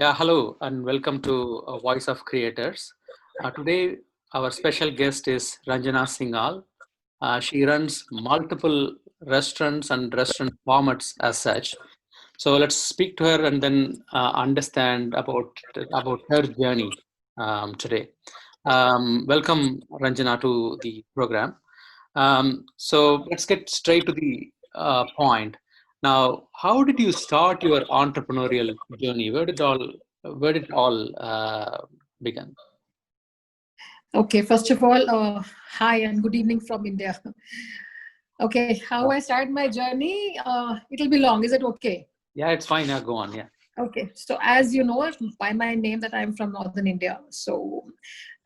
Yeah, hello and welcome to Voice of Creators. Today, our special guest is Ranjana Singhal. She runs multiple restaurants and restaurant formats as such. So let's speak to her and then understand about her journey today. Welcome, Ranjana, to the program. So let's get straight to the point. Now, how did you start your entrepreneurial journey? Where did it all begin? Okay, first of all, hi and good evening from India. Okay, how I started my journey, it'll be long. Is it okay? Yeah, it's fine. Yeah, go on. Yeah. Okay, so as you know by my name that I'm from Northern India. So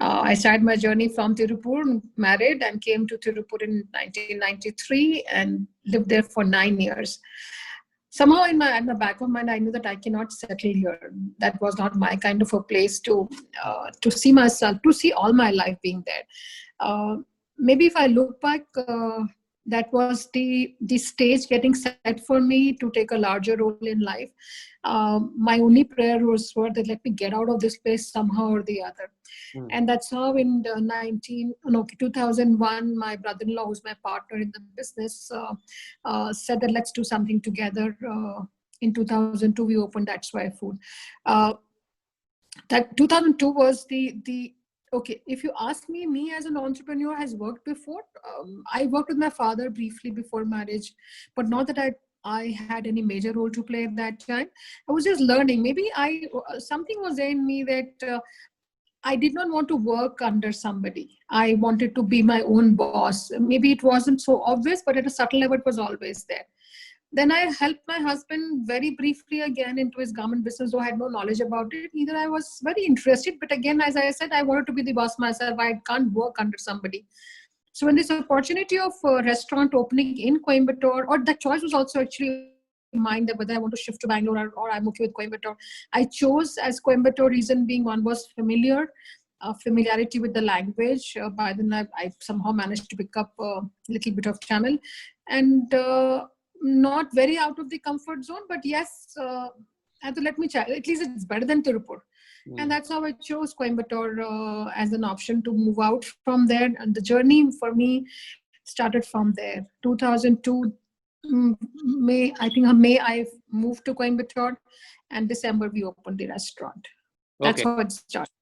I started my journey from Tirupur, married and came to Tirupur in 1993 and lived there for 9 years. Somehow in the back of my mind, I knew that I cannot settle here. That was not my kind of a place to see myself, to see all my life being there. Maybe if I look back, that was the stage getting set for me to take a larger role in life. My only prayer was for that let me get out of this place somehow or the other. Mm. And that's how in the 2001, my brother-in-law, who's my partner in the business, said that let's do something together. In 2002, we opened That's Why Food. That 2002 was the okay. If you ask me as an entrepreneur has worked before. I worked with my father briefly before marriage, but not that I had any major role to play at that time. I was just learning. Maybe I something was in me that I did not want to work under somebody. I wanted to be my own boss. Maybe it wasn't so obvious, but at a subtle level, it was always there. Then I helped my husband very briefly again into his garment business, though I had no knowledge about it. Either I was very interested, but again, as I said, I wanted to be the boss myself. I can't work under somebody. So when this opportunity of a restaurant opening in Coimbatore, or the choice was also actually mine that whether I want to shift to Bangalore or I'm okay with Coimbatore. I chose as Coimbatore, reason being one was familiarity with the language. By then I somehow managed to pick up a little bit of Tamil and not very out of the comfort zone, but yes, I thought, let me try. At least it's better than Tirupur. And that's how I chose Coimbatore as an option to move out from there. And the journey for me started from there. 2002, May, I moved to Coimbatore, and December we opened the restaurant. That's Okay. how it started.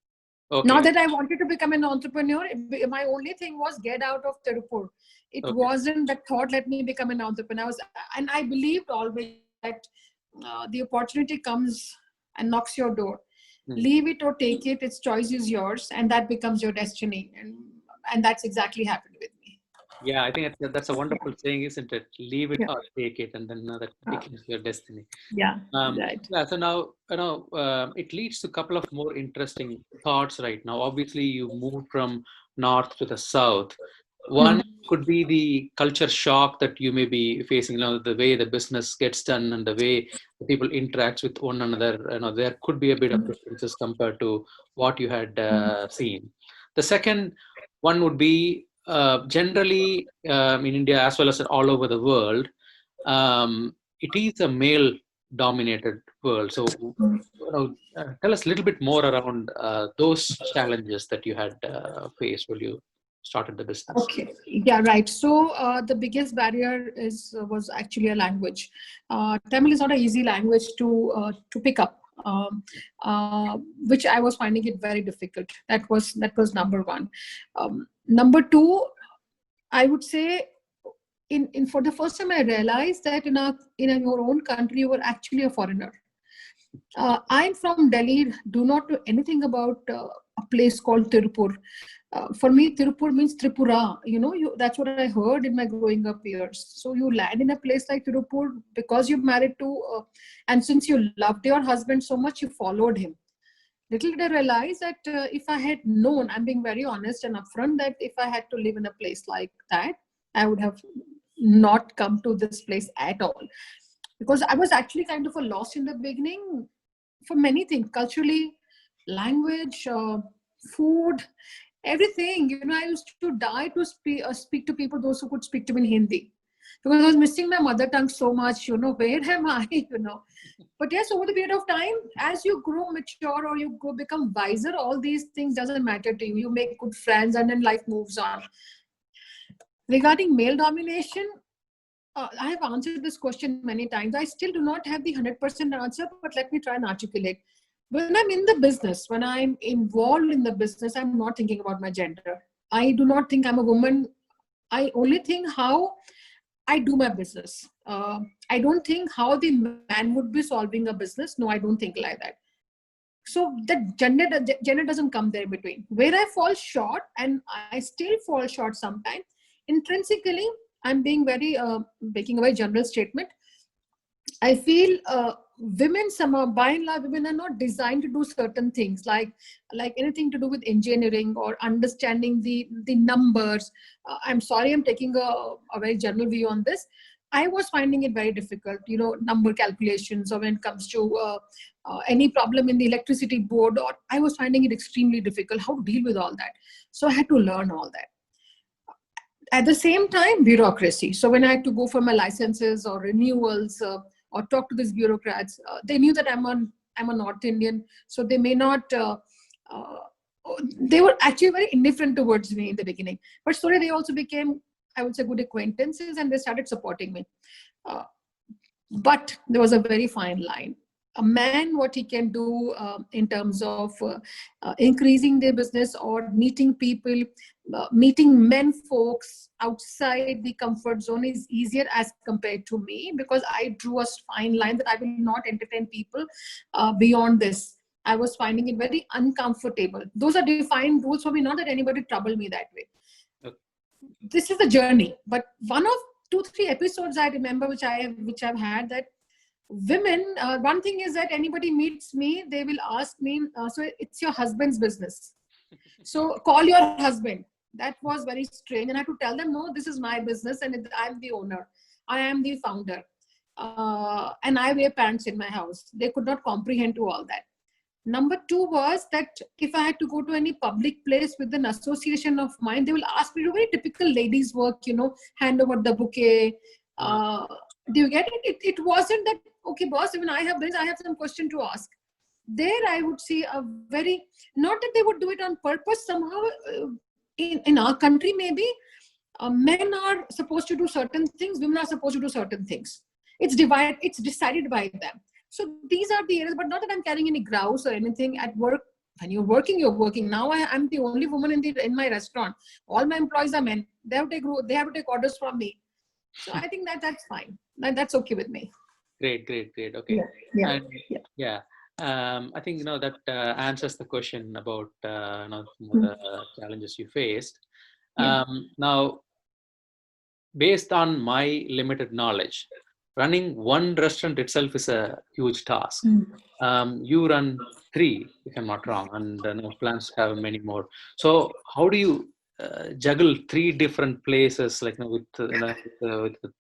Not Okay. that I wanted to become an entrepreneur. My only thing was get out of Tirupur. It Okay. wasn't that thought, let me become an entrepreneur. And I believed always that the opportunity comes and knocks your door. Mm. Leave it or take it. Its choice is yours, and that becomes your destiny. And that's exactly happened with me. Yeah, I think that's a Yeah, wonderful saying, isn't it? Leave it yeah, or take it, and then that becomes your destiny. yeah. Right. Yeah, so now, it leads to a couple of more interesting thoughts right now. Obviously, you moved from north to the south. One Mhm. could be the culture shock that you may be facing, the way the business gets done and the way the people interact with one another. There could be a bit of differences compared to what you had seen. The second one would be generally in India as well as all over the world. It is a male dominated world. So, tell us a little bit more around those challenges that you had faced when you started the business. Okay. Yeah. Right. So the biggest barrier is was actually a language. Tamil is not an easy language to pick up, which I was finding it very difficult. That was number one. Number two, I would say in for the first time I realized that your own country you were actually a foreigner. I'm from Delhi. Do not know anything about a place called Tirupur. For me, Tirupur means Tripura. That's what I heard in my growing up years. So you land in a place like Tirupur because you're married to, and since you loved your husband so much, you followed him. Little did I realize that if I had known, I'm being very honest and upfront, that if I had to live in a place like that, I would have not come to this place at all. Because I was actually kind of a loss in the beginning for many things, culturally, language, food, everything. I used to die to speak to people, those who could speak to me in Hindi. because I was missing my mother tongue so much. Where am I? But yes, over the period of time, as you grow mature or you go become wiser, all these things doesn't matter to you. You make good friends, and then life moves on. Regarding male domination, I have answered this question many times. I still do not have the 100% answer, but let me try and articulate. When I'm in the business, when I'm involved in the business, I'm not thinking about my gender. I do not think I'm a woman. I only think how I do my business. I don't think how the man would be solving a business. No, I don't think like that. So that gender doesn't come there in between. Where I fall short, and I still fall short sometimes, intrinsically, I'm being very making a very general statement. I feel women, by and large, women are not designed to do certain things like anything to do with engineering or understanding the numbers. I'm sorry, I'm taking a very general view on this. I was finding it very difficult, number calculations, or when it comes to any problem in the electricity board, or I was finding it extremely difficult how to deal with all that. So I had to learn all that. At the same time, bureaucracy. So when I had to go for my licenses or renewals or talk to these bureaucrats, they knew that I'm a North Indian, so they may not. Uh, they were actually very indifferent towards me in the beginning, but slowly they also became, I would say, good acquaintances, and they started supporting me. Uh, but there was a very fine line. A man, what he can do in terms of increasing their business or meeting people, meeting men folks outside the comfort zone is easier as compared to me, because I drew a fine line that I will not entertain people beyond this. I was finding it very uncomfortable. Those are defined rules for me, not that anybody trouble me that way. Okay. This is a journey, but one of 2-3 episodes I remember which I've had, that women, one thing is that anybody meets me, they will ask me, so it's your husband's business, so call your husband. That was very strange, and I had to tell them, no, this is my business, and I'm the owner, I am the founder, and I wear pants in my house. They could not comprehend to all that. Number two was that if I had to go to any public place with an association of mine, they will ask me to do very typical ladies' work, hand over the bouquet. Do you get it? It wasn't that, okay, boss, even I have this, I have some question to ask. There I would see a very, not that they would do it on purpose somehow. In our country, maybe men are supposed to do certain things, women are supposed to do certain things. It's decided by them. So these are the areas, but not that I'm carrying any grouse or anything at work. When you're working, you're working. Now I'm the only woman in my restaurant. All my employees are men. They have to take orders from me. So I think that's fine. That's okay with me. Great. Okay. Yeah. And yeah, I think that answers the question about the challenges you faced. Yeah. Now, based on my limited knowledge, running one restaurant itself is a huge task. You run three, if I'm not wrong, and plans to have many more. So, how do you juggle three different places, like with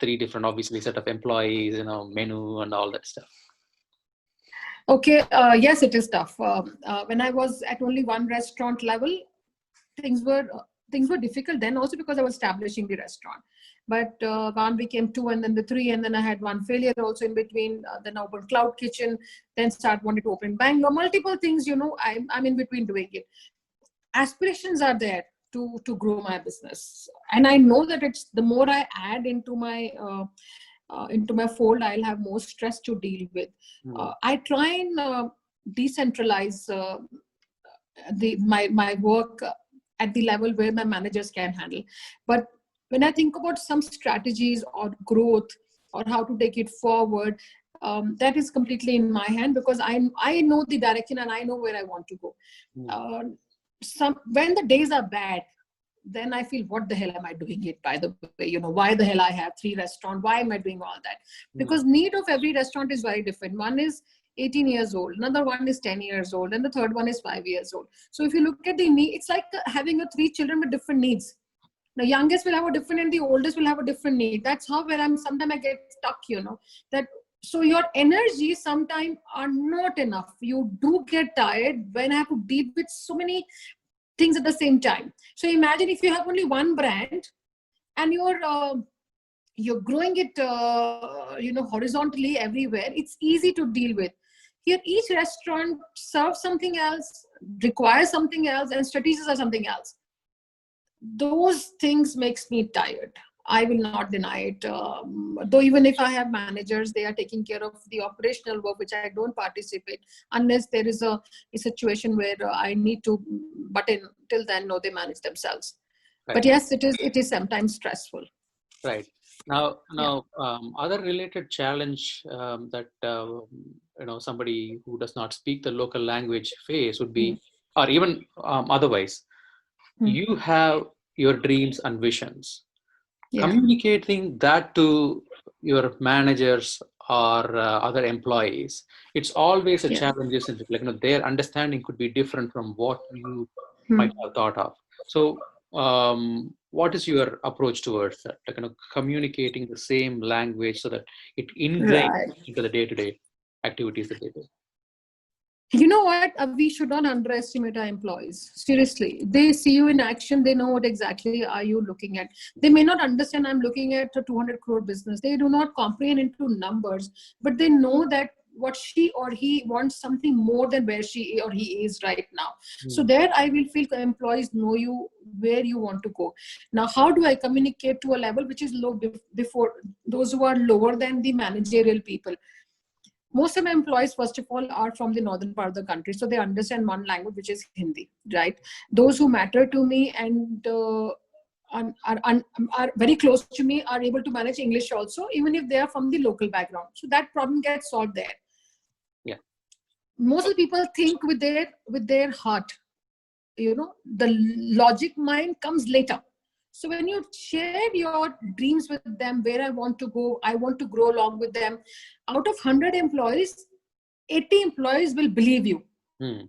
three different, obviously, set of employees, menu and all that stuff? Okay. Yes, it is tough. When I was at only one restaurant level, things were difficult then, also because I was establishing the restaurant. But one became two, and then the three, and then I had one failure also in between. Then I opened Cloud Kitchen, then wanted to open Bangalore. Multiple things, I'm in between doing it. Aspirations are there to grow my business, and I know that it's the more I add into my fold, I'll have more stress to deal with. I try and decentralize my work at the level where my managers can handle. But when I think about some strategies or growth or how to take it forward, that is completely in my hand, because I know the direction and I know where I want to go. When the days are bad, then I feel, what the hell am I doing it? By the way, why the hell I have three restaurants? Why am I doing all that? Because need of every restaurant is very different. One is 18 years old, another one is 10 years old, and the third one is 5 years old. So if you look at the need, it's like having three children with different needs. The youngest will have a different and the oldest will have a different need. That's how sometimes I get stuck, that. So your energy sometimes are not enough. You do get tired when I have to deal with so many things at the same time. So imagine if you have only one brand and you're growing it horizontally everywhere, it's easy to deal with. Here each restaurant serves something else, requires something else, and strategies are something else. Those things makes me tired. I will not deny it. Though even if I have managers, they are taking care of the operational work, which I don't participate unless there is a situation where I need to butt in. Till then, no, they manage themselves. But Right. yes, it is sometimes stressful. Right. Now, Yeah. other related challenge that somebody who does not speak the local language face would Mm. be, or even otherwise, Mm. you have your dreams and visions. Yeah. Communicating that to your managers or other employees, it's always a Yeah. challenge, isn't it? Like, their understanding could be different from what you Hmm. might have thought of. So, what is your approach towards that? Like, communicating the same language so that it ingrains Right. into the day-to-day activities that they do. You know what? We should not underestimate our employees. Seriously, they see you in action. They know what exactly are you looking at. They may not understand I'm looking at a 200 crore business. They do not comprehend into numbers, but they know that what she or he wants something more than where she or he is right now. So Hmm. there, I will feel the employees know you where you want to go. Now, how do I communicate to a level which is low before those who are lower than the managerial people? Most of my employees, first of all, are from the northern part of the country, so they understand one language, which is Hindi, right? Those who matter to me and are very close to me are able to manage English also, even if they are from the local background, so that problem gets solved there. Yeah. Most of the people think with their heart. The logic mind comes later. So when you share your dreams with them, where I want to go, I want to grow along with them, out of 100 employees, 80 employees will believe you. Hmm.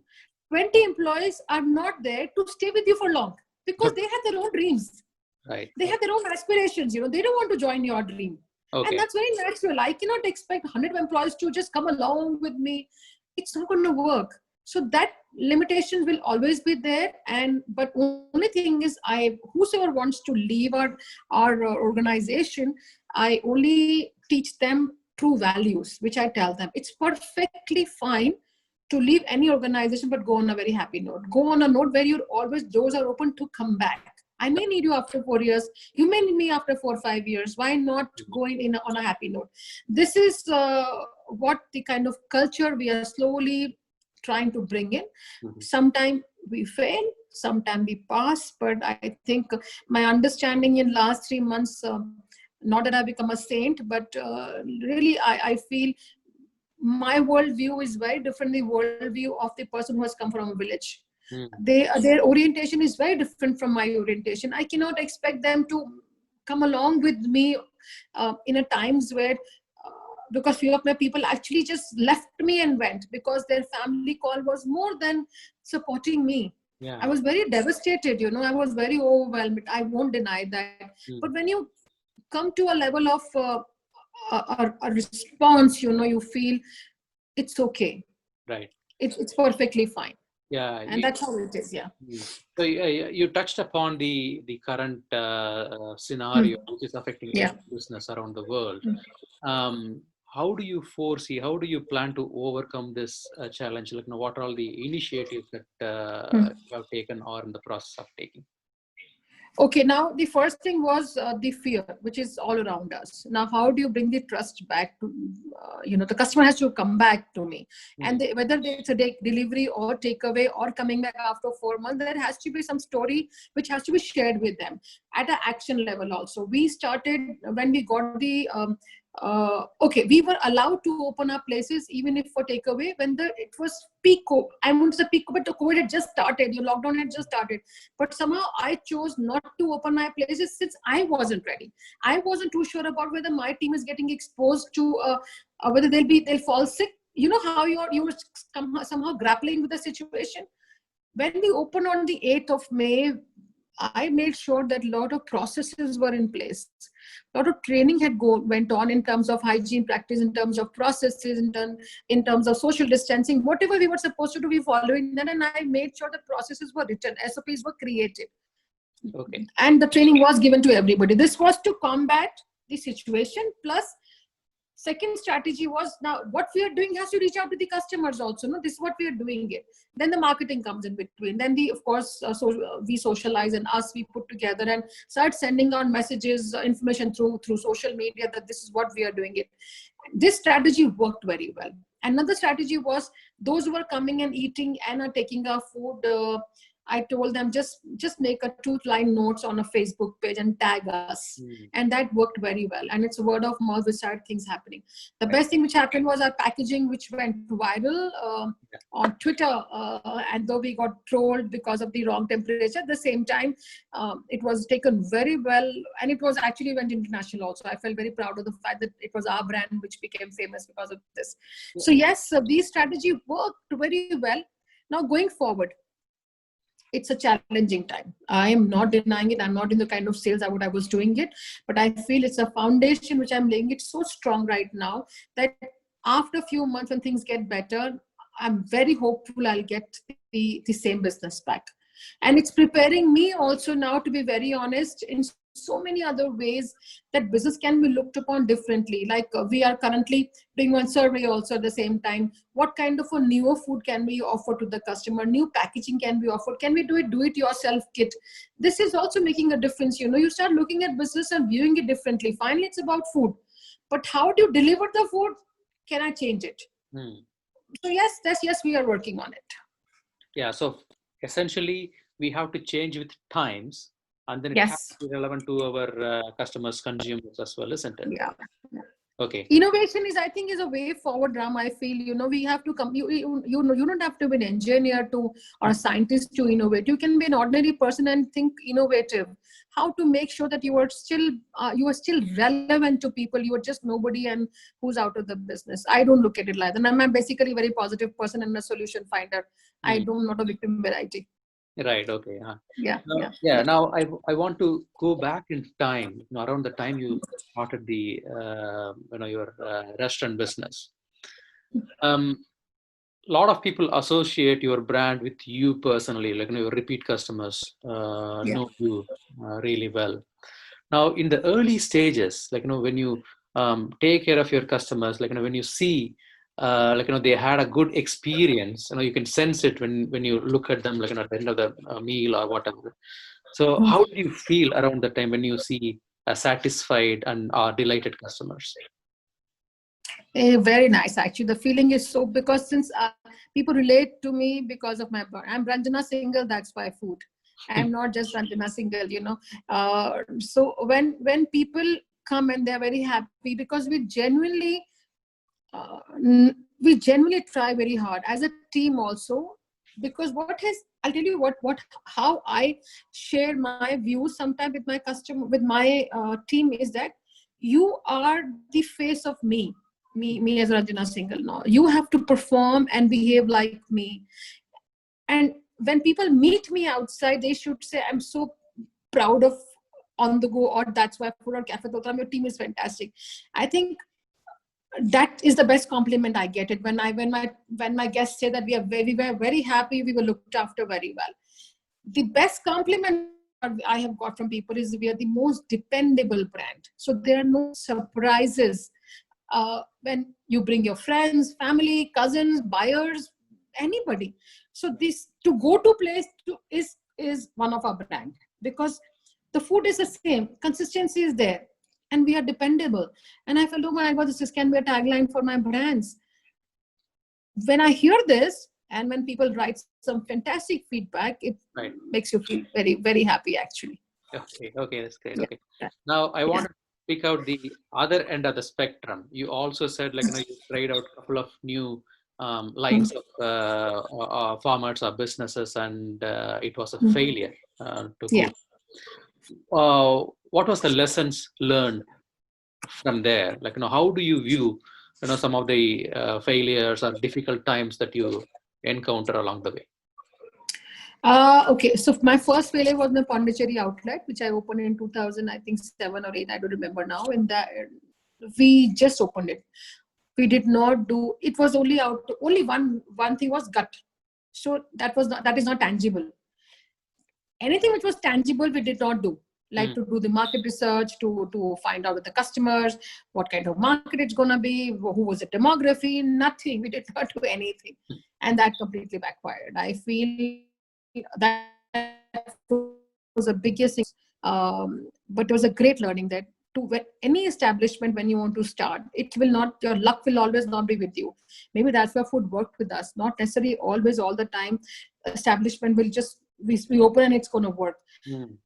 20 employees are not there to stay with you for long because they have their own dreams. Right. They have their own aspirations. They don't want to join your dream. And Okay. that's very natural. I cannot expect 100 employees to just come along with me. It's not going to work. So that limitations will always be there. But only thing is, whosoever wants to leave our organization, I only teach them true values, which I tell them. It's perfectly fine to leave any organization, but go on a very happy note. Go on a note where you're always doors are open to come back. I may need you after 4 years. You may need me after 4 or 5 years. Why not go on a happy note? This is what the kind of culture we are slowly trying to bring in. Mhm. Sometimes we fail, sometimes we pass, but I think my understanding in last 3 months, not that I've become a saint, but really I feel my worldview is very different the worldview of the person who has come from a village. Hmm. Their orientation is very different from my orientation. I cannot expect them to come along with me in a times where because few of my people actually just left me and went because their family call was more than supporting me. I Yeah. was very devastated. I was very overwhelmed. I won't deny that. But Hmm. when you come to a level of a response, you feel it's okay. Right. It's perfectly fine. Yeah. And that's how it is. Yeah. Mm. So you touched upon the current Hmm. scenario which is affecting Yeah. every business around the world. How do you foresee? How do you plan to overcome this challenge? Like, what are all the initiatives that Hmm. you have taken or in the process of taking? Okay, now the first thing was the fear, which is all around us. Now, how do you bring the trust back to, the customer has to come back to me. And Hmm. whether it's a delivery or takeaway or coming back after 4 months, there has to be some story which has to be shared with them at an action level also. We started when we got okay, we were allowed to open our places even if for takeaway when it was peak. I want to say peak, but the COVID had just started. Your lockdown had just started. But somehow I chose not to open my places since I wasn't ready. I wasn't too sure about whether my team is getting exposed to whether they'll fall sick. You know how you were somehow grappling with the situation. When we opened on the 8th of May, I made sure that a lot of processes were in place. A lot of training went on in terms of hygiene practice, in terms of processes, in terms of social distancing. Whatever we were supposed to do, we following that, and I made sure the processes were written, SOPs were created, Okay. and the training was given to everybody. This was to combat. the situation. Plus, second strategy was, now what we are doing has to reach out to the customers also. No, this is what we are doing it. Then the marketing comes in between. Then the, of course, we socialize, and us, we put together and start sending out messages, information through social media, that this is what we are doing it. This strategy worked very well. Another strategy was, those who are coming and eating and are taking our food, I told them, just make a 2-line notes on a Facebook page and tag us. And that worked very well. And it's word of mouth which started things happening. The best thing which happened was our packaging, which went viral on Twitter. And though we got trolled because of the wrong temperature, at the same time, it was taken very well. And it was actually went international also. I felt very proud of the fact that it was our brand which became famous because of this. So yes, these strategy worked very well. Now going forward, it's a challenging time. I am not denying it. I'm not in the kind of sales I was doing it, but I feel it's a foundation which I'm laying it so strong right now that after a few months when things get better, I'm very hopeful I'll get the same business back. And it's preparing me also now, to be very honest, in so many other ways that business can be looked upon differently. Like we are currently doing one survey also at the same time. What kind of a newer food can we offer to the customer? New packaging can be offered? Can we do it yourself kit? This is also making a difference. You start looking at business and viewing it differently. Finally, it's about food. But how do you deliver the food? Can I change it? So yes, we are working on it. Yeah. So essentially, we have to change with times, and then it has to be relevant to our customers, consumers as well, isn't it? Yeah. Okay. Innovation is, I think, is a way forward, Ram. I feel, we have to come. You don't have to be an engineer or a scientist to innovate. You can be an ordinary person and think innovative. How to make sure that you are still relevant to people. You are just nobody and who's out of the business. I don't look at it like that. I'm basically a very positive person and a solution finder. I'm not a victim variety. Right. Okay. Yeah. Now I want to go back in time, around the time you started the your restaurant business. A lot of people associate your brand with you personally, like your repeat customers know you really well. Now, in the early stages, like when you take care of your customers, like when you see they had a good experience, you can sense it when you look at them, like at the end of the meal or whatever. So how do you feel around the time when you see satisfied and delighted customers? Very nice, actually. The feeling is so, because since people relate to me because of my birth. I'm Ranjana Singhal, that's why food. I'm not just Ranjana Singhal. So when people come and they're very happy, because we genuinely try very hard as a team also. Because I'll tell you how I share my views sometimes with my customer, with my team, is that you are the face of me as Ranjana Singhal. Now you have to perform and behave like me. And when people meet me outside, they should say, I'm so proud of On the Go, or That's Why Food, or Cafe Totaram. Your team is fantastic. I think that is the best compliment I get it when my guests say that we were very happy, we were looked after very well. The best compliment I have got from people is we are the most dependable brand. So there are no surprises when you bring your friends, family, cousins, buyers, anybody. So this to go to place is one of our brand, because the food is the same, consistency is there, and we are dependable. And I felt, oh my God, this can be a tagline for my brands. When I hear this, and when people write some fantastic feedback, it makes you feel very, very happy, actually. Okay, that's great. Okay. Now I want to pick out the other end of the spectrum. You also said, you tried out a couple of new lines of formats or businesses, and it was a failure to go. What was the lessons learned from there? How do you view, some of the failures or difficult times that you encounter along the way? Okay, so my first failure was the Pondicherry outlet, which I opened in 2000, I think 7 or 8, I don't remember now. And that we just opened it. We did not do. It was only one thing was gut. So that is not tangible. Anything which was tangible, we did not do. like to do the market research to find out with the customers what kind of market it's going to be, who was the demography. Nothing, we did not do anything, and that completely backfired. I feel that was the biggest but it was a great learning that any establishment, when you want to start, it will not, your luck will always not be with you. Maybe that's why food worked with us, not necessarily always all the time establishment will just, we open and it's going to work.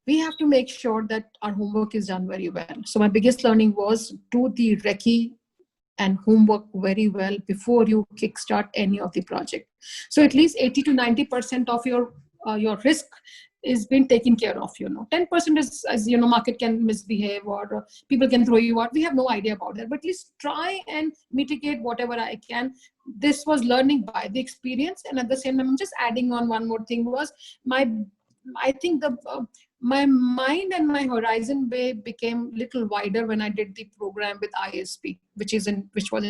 We have to make sure that our homework is done very well. So my biggest learning was do the recce and homework very well before you kickstart any of the project. So at least 80 to 90% of your risk is being taken care of. 10% is, as you know, market can misbehave or people can throw you out. We have no idea about that, but at least try and mitigate whatever I can. This was learning by the experience, and at the same time, I'm just adding on one more thing was I think my mind and my horizon became little wider when I did the program with ISP, which was in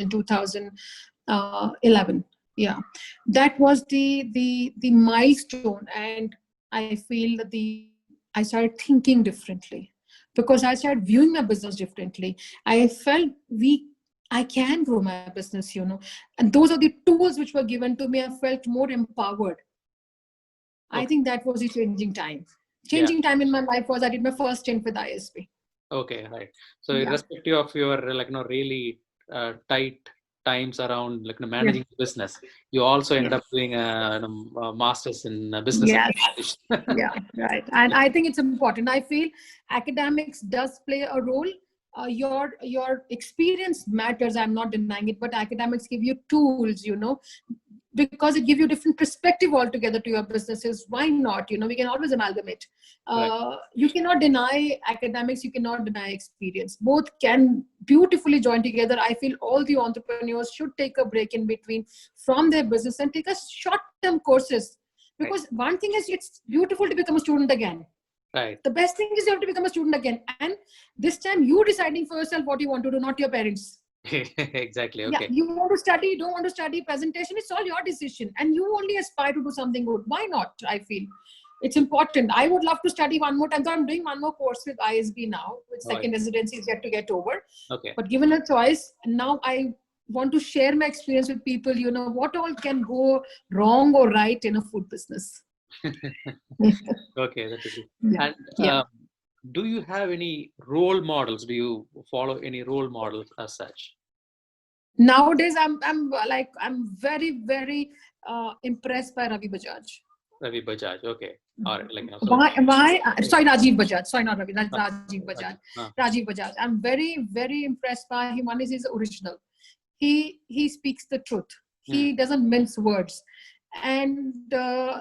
2011. Yeah, that was the milestone, and I feel that I started thinking differently because I started viewing my business differently. I felt I can grow my business, and those are the tools which were given to me. I felt more empowered. I think that was a changing time. Changing time in my life was I did my first stint with ISP. Okay, right. So irrespective of your really tight times around managing the business, you also ended up doing a master's in business Yes. administration. Right. And I think it's important. I feel academics does play a role. Your experience matters. I'm not denying it, but academics give you tools, because it gives you different perspective altogether to your businesses. Why not? We can always amalgamate. You cannot deny academics, you cannot deny experience. Both can beautifully join together. I feel all the entrepreneurs should take a break in between from their business and take a short-term courses. Because one thing is, it's beautiful to become a student again. Right. The best thing is you have to become a student again. And this time you deciding for yourself what you want to do, not your parents. Exactly. Okay. Yeah, you want to study, you don't want to study, presentation, it's all your decision. And you only aspire to do something good. Why not? I feel it's important. I would love to study one more time. So I'm doing one more course with ISB now, with second residency is yet to get over. Okay. But given a choice, now I want to share my experience with people, what all can go wrong or right in a food business. Okay, that is it. And do you have any role models? Do you follow any role models as such? Nowadays, I'm very, very impressed by Ravi Bajaj. Ravi Bajaj, okay. All right. Why? Sorry, Rajiv Bajaj. Sorry, not Ravi. Rajiv Bajaj. Rajiv Bajaj. I'm very, very impressed by him. One is he's original. He speaks the truth. He doesn't mince words. And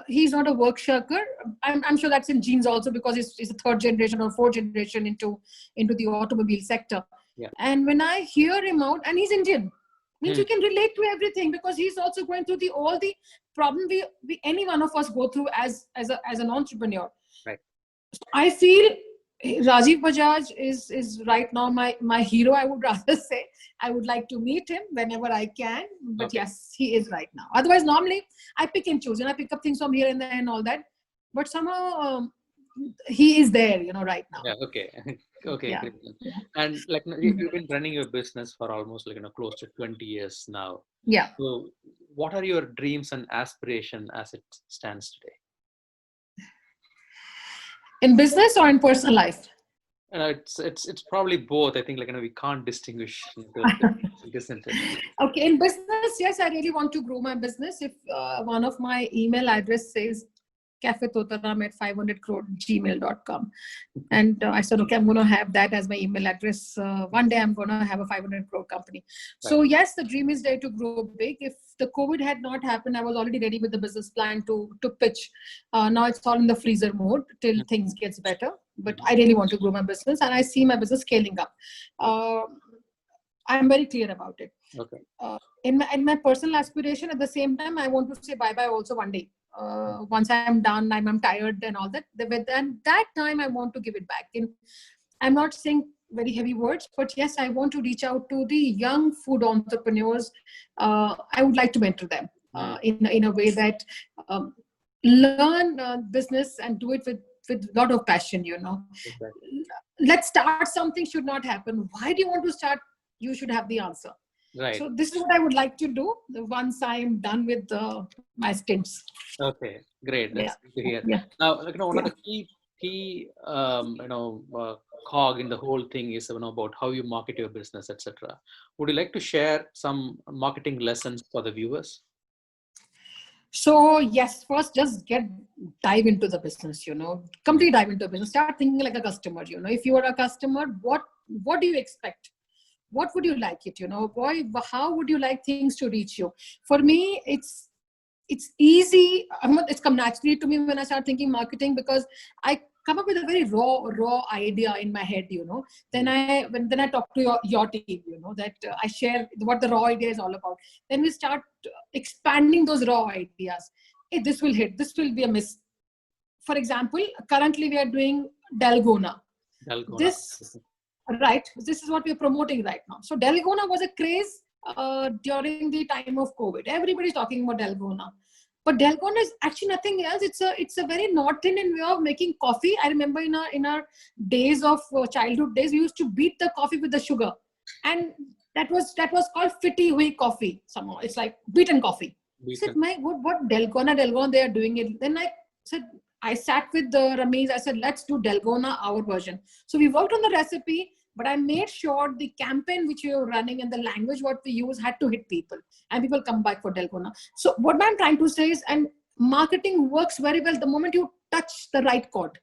he's not a work shirker. I'm sure that's in genes also, because he's a third generation or fourth generation into the automobile sector. Yeah. And when I hear him out, and he's Indian, means you can relate to everything, because he's also going through all the problem we any one of us go through as an entrepreneur. Right. So I feel Rajiv Bajaj is right now my hero. I would rather say I would like to meet him whenever I can. But yes, he is right now. Otherwise, normally I pick and choose, and I pick up things from here and there and all that. But somehow he is there, right now. Yeah. Okay. Okay. Yeah. Great. Yeah. And you've been running your business for almost close to 20 years now. Yeah. So what are your dreams and aspiration as it stands today? In business or in personal life? It's probably both. I think we can't distinguish, isn't it? Okay, in business, yes, I really want to grow my business. If one of my email address says Cafe Totaram at 500crore@gmail.com. And I said, okay, I'm going to have that as my email address. One day I'm going to have a 500 crore company. Right. So yes, the dream is there to grow big. If the COVID had not happened, I was already ready with the business plan to pitch. Now it's all in the freezer mode till things gets better. But I really want to grow my business, and I see my business scaling up. I'm very clear about it. Okay. In my personal aspiration, at the same time, I want to say bye-bye also one day. Once I'm done, I'm tired and all that. And that time I want to give it back. I'm not saying very heavy words, but yes, I want to reach out to the young food entrepreneurs. I would like to mentor them in a way that learn business and do it with with a lot of passion, Exactly. Let's start something should not happen. Why do you want to start? You should have the answer. Right. So this is what I would like to do once I'm done with my stints. Okay, great. Yeah, That's good to hear. yeah, Now, one of yeah. the key cog in the whole thing is about how you market your business, etc. Would you like to share some marketing lessons for the viewers? So yes, first just dive into the business, Mm. complete dive into business. Start thinking like a customer, if you are a customer, what do you expect? What would you like it, boy, how would you like things to reach you? For me, it's easy. It's come naturally to me when I start thinking marketing, because I come up with a very raw idea in my head, then Mm. I talk to your team, that I share what the raw idea is all about. Then we start expanding those raw ideas. Hey, this will hit, this will be a miss. For example, currently we are doing Dalgona. Dalgona. This, right, this is what we're promoting right now. So Dalgona was a craze during the time of COVID. Everybody's talking about Dalgona, but Dalgona is actually nothing else. It's a very North Indian way of making coffee. I remember in our days of childhood days, we used to beat the coffee with the sugar, and that was called fitty hui coffee. Somehow it's like beaten coffee. I said, Beaten. my, what Dalgona they are doing it. Then said I sat with the Ramesh. I said, let's do Dalgona our version. So we worked on the recipe, but I made sure the campaign which we were running and the language what we use had to hit people, and people come back for Dalgona. So what I'm trying to say is, and marketing works very well the moment you touch the right chord.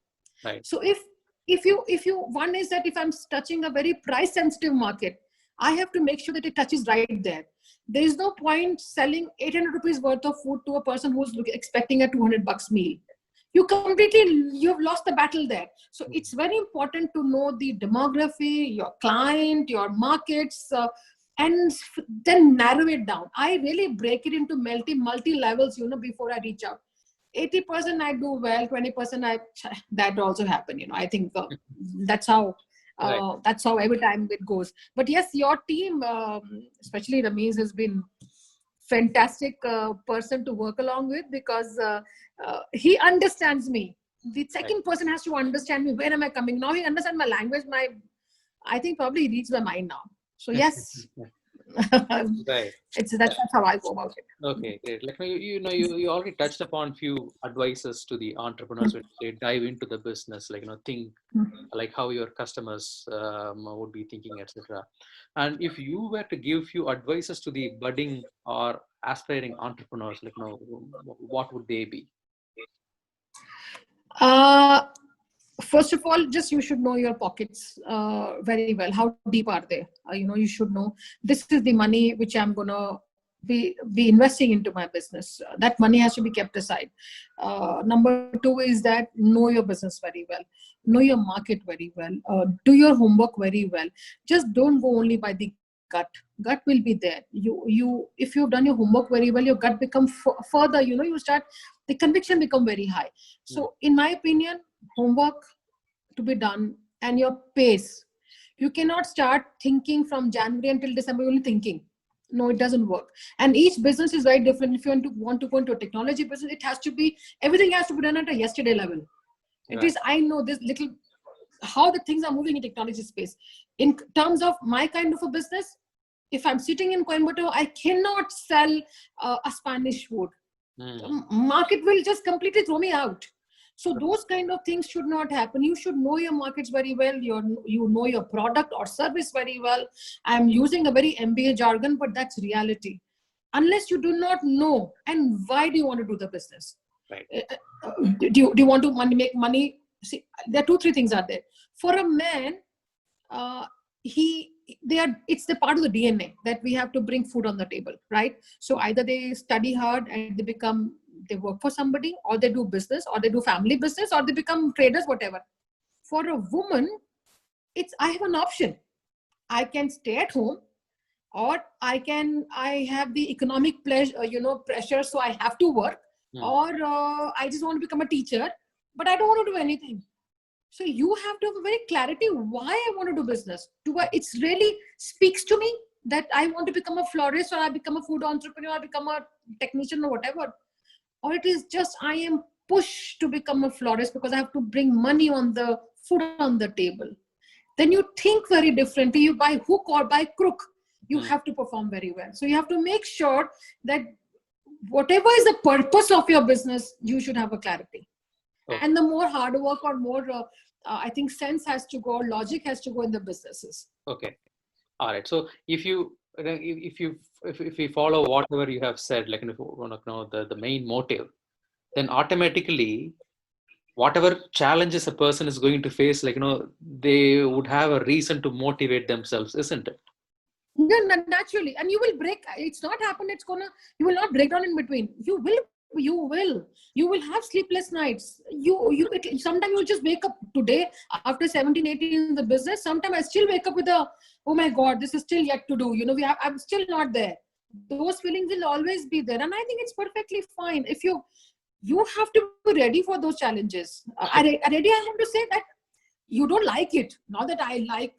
Right. So if you one is that if I'm touching a very price sensitive market, I have to make sure that it touches right there. There is no point selling 800 rupees worth of food to a person who's expecting a 200 bucks meal. You've lost the battle there. So it's very important to know the demography, your client, your markets, and then narrow it down. I really break it into multi levels, before I reach out. 80% I do well, 20% that also happen. I think that's how Right. every time it goes. But yes, your team, especially Ramesh, has been fantastic person to work along with, because he understands me. The Right. second person has to understand me. Where am I coming? Now he understands my language. I think probably he reads my mind now. So yes, Right. that's how I go about it. Okay, great. Like you already touched upon few advices to the entrepreneurs when they dive into the business, like think like how your customers would be thinking, etc. And if you were to give few advices to the budding or aspiring entrepreneurs, what would they be? Uh, First of all, just you should know your pockets very well. How deep are they? You should know this is the money which I'm gonna be investing into my business. That money has to be kept aside. Number two is that know your business very well, know your market very well, do your homework very well. Just don't go only by the gut. Gut will be there. You if you've done your homework very well, your gut become further. You start, the conviction become very high. Mm. So in my opinion, homework to be done, and your pace. You cannot start thinking from January until December only thinking. No, it doesn't work. And each business is very different. If you want to go into a technology business, it has to be, everything has to be done at a yesterday level. It Right. is, I know this little how the things are moving in technology space. In terms of my kind of a business, if I'm sitting in Coimbatore, I cannot sell a Spanish food. The Mm. market will just completely throw me out. So those kind of things should not happen. You should know your markets very well. You know your product or service very well. I'm using a very MBA jargon, but that's reality. Unless you do not know, and why do you want to do the business? Right. Do you want to make money? See, there are two, three things are there. For a man, uh, he they are it's the part of the DNA that we have to bring food on the table, right? So either they study hard and they work for somebody, or they do business, or they do family business, or they become traders, whatever. For a woman, it's, I have an option. I can stay at home, or I have the economic pleasure, pressure, so I have to work, Mm. or I just want to become a teacher, but I don't want to do anything. So you have to have a very clarity why I want to do business. It's really speaks to me that I want to become a florist, or I become a food entrepreneur, I become a technician, or whatever. Or it is just I am push to become a florist because I have to bring money on the food on the table, then you think very differently. You by hook or by crook, you have to perform very well. So you have to make sure that whatever is the purpose of your business, you should have a clarity. Okay. And the more hard work or more, I think sense has to go, logic has to go in the businesses. Okay. All right. So if we follow whatever you have said, like if you want to know the main motive, then automatically whatever challenges a person is going to face, like they would have a reason to motivate themselves, isn't it? Yeah, naturally. And you will break. It's not happened. It's gonna. You will not break down in between. You will. You will have sleepless nights. Sometimes you'll just wake up today after 17, 18 in the business. Sometimes I still wake up with a, oh my God, this is still yet to do. I'm still not there. Those feelings will always be there. And I think it's perfectly fine. If you have to be ready for those challenges. Already I have to say that you don't like it. Not that I'm like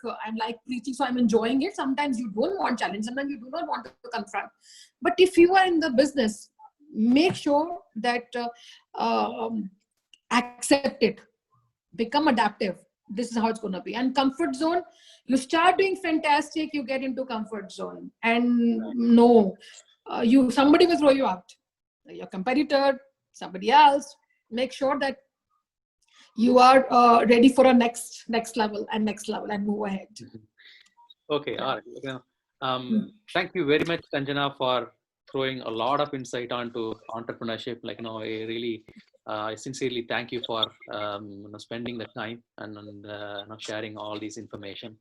preaching, so I'm enjoying it. Sometimes you don't want challenge. Sometimes you do not want to confront. But if you are in the business, make sure that accept it, become adaptive. This is how it's going to be. And comfort zone, you start doing fantastic, you get into comfort zone, and no, somebody will throw you out, your competitor, somebody else. Make sure that you are ready for a next level and move ahead. Okay. All right. Thank you very much, Sanjana, for throwing a lot of insight onto entrepreneurship. I sincerely thank you for spending the time and sharing all these information.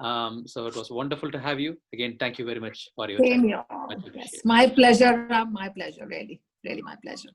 So it was wonderful to have you again. Thank you very much for your time. Same here. Much Yes, appreciated. my pleasure. My pleasure. Really, really my pleasure.